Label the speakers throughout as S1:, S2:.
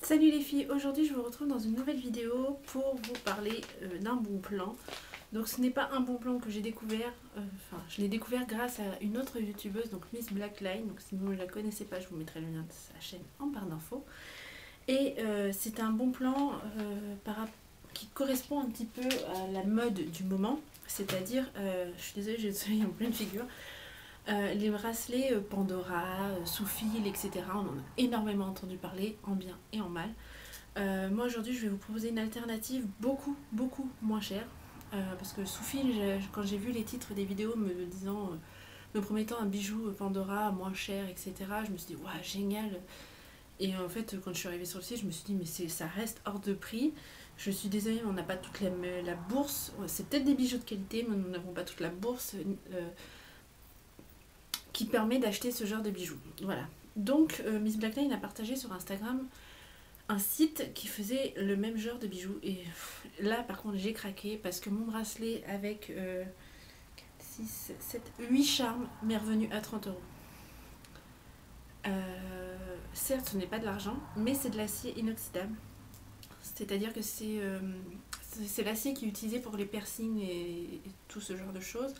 S1: Salut les filles, aujourd'hui je vous retrouve dans une nouvelle vidéo pour vous parler d'un bon plan. Donc ce n'est pas un bon plan que j'ai découvert, je l'ai découvert grâce à une autre youtubeuse, donc Miss Blackline. Donc si vous ne la connaissez pas, je vous mettrai le lien de sa chaîne en barre d'infos. Et c'est un bon plan qui correspond un petit peu à la mode du moment, c'est-à-dire, je suis désolée j'ai le soleil en pleine figure, les bracelets Pandora, sous fil, etc. On en a énormément entendu parler, en bien et en mal. Moi aujourd'hui je vais vous proposer une alternative beaucoup moins chère. Parce que sous fil, quand j'ai vu les titres des vidéos me promettant un bijou Pandora moins cher, etc., je me suis dit waouh génial. Et en fait quand je suis arrivée sur le site, je me suis dit mais ça reste hors de prix. Je suis désolée, mais on n'a pas toute la bourse. C'est peut-être des bijoux de qualité, mais nous n'avons pas toute la bourse qui permet d'acheter ce genre de bijoux. Voilà. Donc Miss Blackline a partagé sur Instagram un site qui faisait le même genre de bijoux. Et là par contre j'ai craqué parce que mon bracelet avec 6, 7, 8 charmes m'est revenu à 30 €. Certes ce n'est pas de l'argent, mais c'est de l'acier inoxydable. C'est-à-dire que c'est l'acier qui est utilisé pour les piercings et tout ce genre de choses.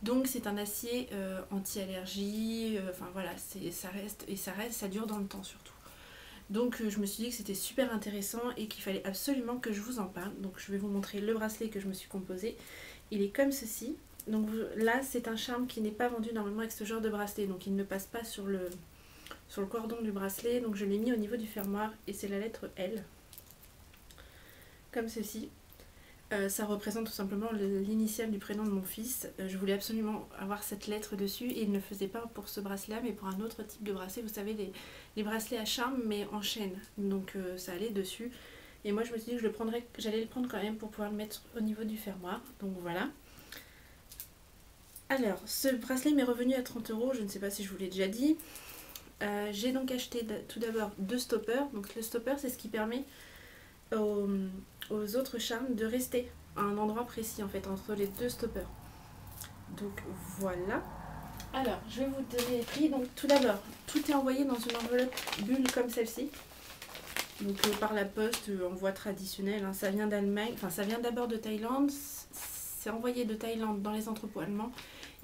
S1: Donc c'est un acier anti-allergie, enfin voilà, ça dure dans le temps surtout. Donc je me suis dit que c'était super intéressant et qu'il fallait absolument que je vous en parle. Donc je vais vous montrer le bracelet que je me suis composé. Il est comme ceci. Donc là c'est un charme qui n'est pas vendu normalement avec ce genre de bracelet. Donc il ne passe pas sur le cordon du bracelet. Donc je l'ai mis au niveau du fermoir et c'est la lettre L. Comme ceci. Ça représente tout simplement l'initiale du prénom de mon fils. Je voulais absolument avoir cette lettre dessus et il ne le faisait pas pour ce bracelet mais pour un autre type de bracelet. Vous savez, les bracelets à charme mais en chaîne. Donc ça allait dessus. Et moi je me suis dit que j'allais le prendre quand même pour pouvoir le mettre au niveau du fermoir. Donc voilà. Alors, ce bracelet m'est revenu à 30 €. Je ne sais pas si je vous l'ai déjà dit. J'ai donc acheté tout d'abord 2 stoppers. Donc le stopper c'est ce qui permet aux autres charmes de rester à un endroit précis en fait entre les 2 stoppers. Donc voilà. Alors je vais vous donner les prix. Donc tout d'abord, tout est envoyé dans une enveloppe bulle comme celle-ci. Donc par la poste en voie traditionnelle, hein. Ça vient d'Allemagne, enfin ça vient d'abord de Thaïlande, c'est envoyé de Thaïlande dans les entrepôts allemands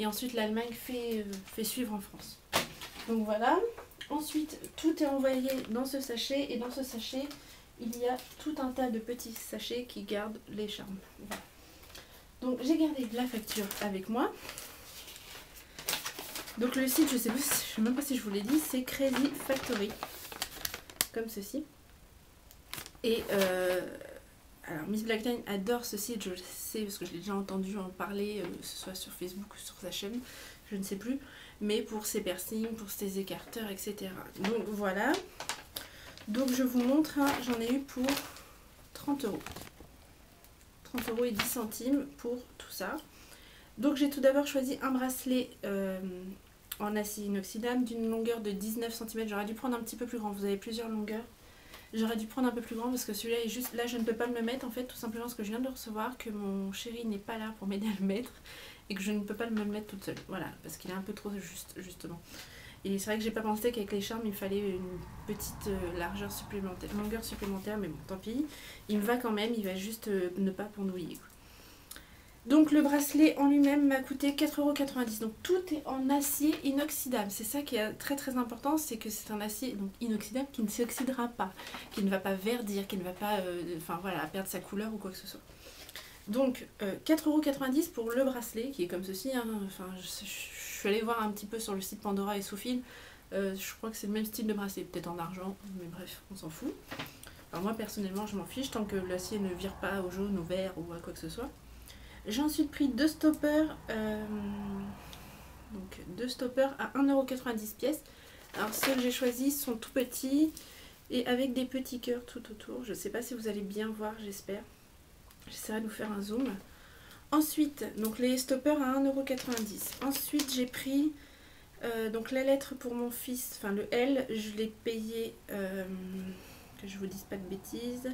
S1: et ensuite l'Allemagne fait suivre en France. Donc voilà. Ensuite tout est envoyé dans ce sachet et dans ce sachet il y a tout un tas de petits sachets qui gardent les charmes. Voilà. Donc j'ai gardé la facture avec moi. Donc le site, je sais même pas si je vous l'ai dit, c'est Crazy Factory. Comme ceci. Et alors Miss Blackline adore ce site, je le sais parce que je l'ai déjà entendu en parler, que ce soit sur Facebook ou sur sa chaîne, je ne sais plus. Mais pour ses piercings, pour ses écarteurs, etc. Donc voilà. Donc je vous montre, hein, j'en ai eu pour 30 €. 30 € et 10 centimes pour tout ça. Donc j'ai tout d'abord choisi un bracelet en acier inoxydable d'une longueur de 19 cm. J'aurais dû prendre un petit peu plus grand, vous avez plusieurs longueurs. J'aurais dû prendre un peu plus grand parce que celui-là est juste... Là je ne peux pas me le mettre en fait, tout simplement parce que je viens de le recevoir, que mon chéri n'est pas là pour m'aider à le mettre. Et que je ne peux pas me le mettre toute seule. Voilà, parce qu'il est un peu trop juste, justement. Et c'est vrai que j'ai pas pensé qu'avec les charmes il fallait une petite longueur supplémentaire, mais bon tant pis. Il me va quand même, il va juste ne pas pendouiller. Donc le bracelet en lui-même m'a coûté 4,90 €. Donc tout est en acier inoxydable. C'est ça qui est très très important, c'est que c'est un acier donc inoxydable qui ne s'oxydera pas, qui ne va pas verdir, qui ne va pas voilà, perdre sa couleur ou quoi que ce soit. Donc 4,90 € pour le bracelet qui est comme ceci, hein. Enfin, je suis allée voir un petit peu sur le site Pandora et sous fil. Je crois que c'est le même style de bracelet, peut-être en argent, mais bref, on s'en fout. Alors moi personnellement je m'en fiche tant que l'acier ne vire pas au jaune, au vert ou à quoi que ce soit. J'ai ensuite pris 2 stoppers, donc 2 stoppers à 1,90 € pièce. Alors ceux que j'ai choisis sont tout petits et avec des petits cœurs tout autour. Je ne sais pas si vous allez bien voir, j'espère. J'essaierai de vous faire un zoom. Ensuite, donc les stoppers à 1,90 €. Ensuite, j'ai pris donc la lettre pour mon fils, enfin le L, je l'ai payé, que je vous dise pas de bêtises,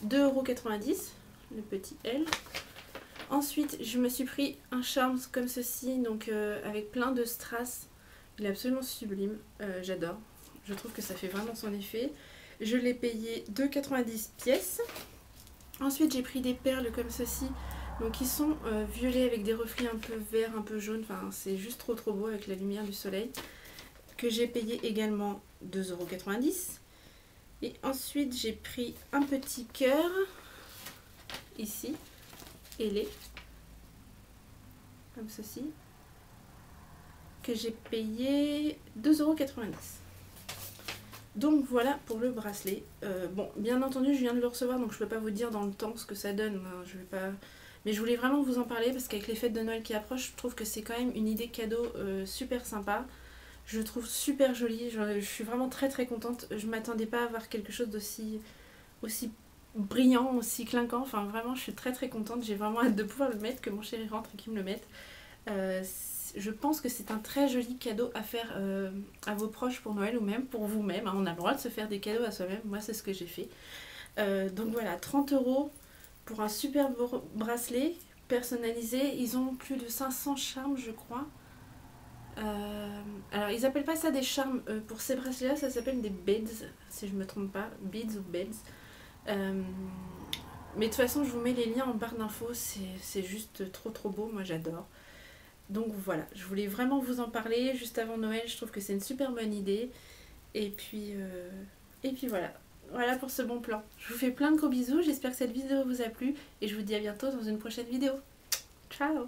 S1: 2,90 €, le petit L. Ensuite, je me suis pris un charme comme ceci, donc avec plein de strass. Il est absolument sublime, j'adore. Je trouve que ça fait vraiment son effet. Je l'ai payé 2,90 pièces. Ensuite j'ai pris des perles comme ceci. Donc ils sont violets avec des reflets un peu verts, un peu jaunes. Enfin c'est juste trop beau avec la lumière du soleil. Que j'ai payé également 2,90 €. Et ensuite j'ai pris un petit cœur ici, ailé, comme ceci, que j'ai payé 2,90 €. Donc voilà pour le bracelet. Bon, bien entendu, je viens de le recevoir, donc je peux pas vous dire dans le temps ce que ça donne. Je vais pas... Mais je voulais vraiment vous en parler parce qu'avec les fêtes de Noël qui approchent, je trouve que c'est quand même une idée cadeau super sympa. Je le trouve super joli. Je suis vraiment très contente. Je m'attendais pas à avoir quelque chose aussi brillant, aussi clinquant. Enfin, vraiment, je suis très contente. J'ai vraiment hâte de pouvoir le mettre, que mon chéri rentre et qu'il me le mette. Je pense que c'est un très joli cadeau à faire à vos proches pour Noël ou même pour vous-même. On a le droit de se faire des cadeaux à soi-même. Moi, c'est ce que j'ai fait. Donc voilà, 30 € pour un super bracelet personnalisé. Ils ont plus de 500 charmes, je crois. Alors, ils appellent pas ça des charmes. Pour ces bracelets-là, ça s'appelle des beads, si je me trompe pas. Beads ou beads. Mais de toute façon, je vous mets les liens en barre d'infos. C'est juste trop beau. Moi, j'adore. Donc voilà, je voulais vraiment vous en parler juste avant Noël, je trouve que c'est une super bonne idée. Et puis voilà, voilà pour ce bon plan. Je vous fais plein de gros bisous, j'espère que cette vidéo vous a plu et je vous dis à bientôt dans une prochaine vidéo. Ciao!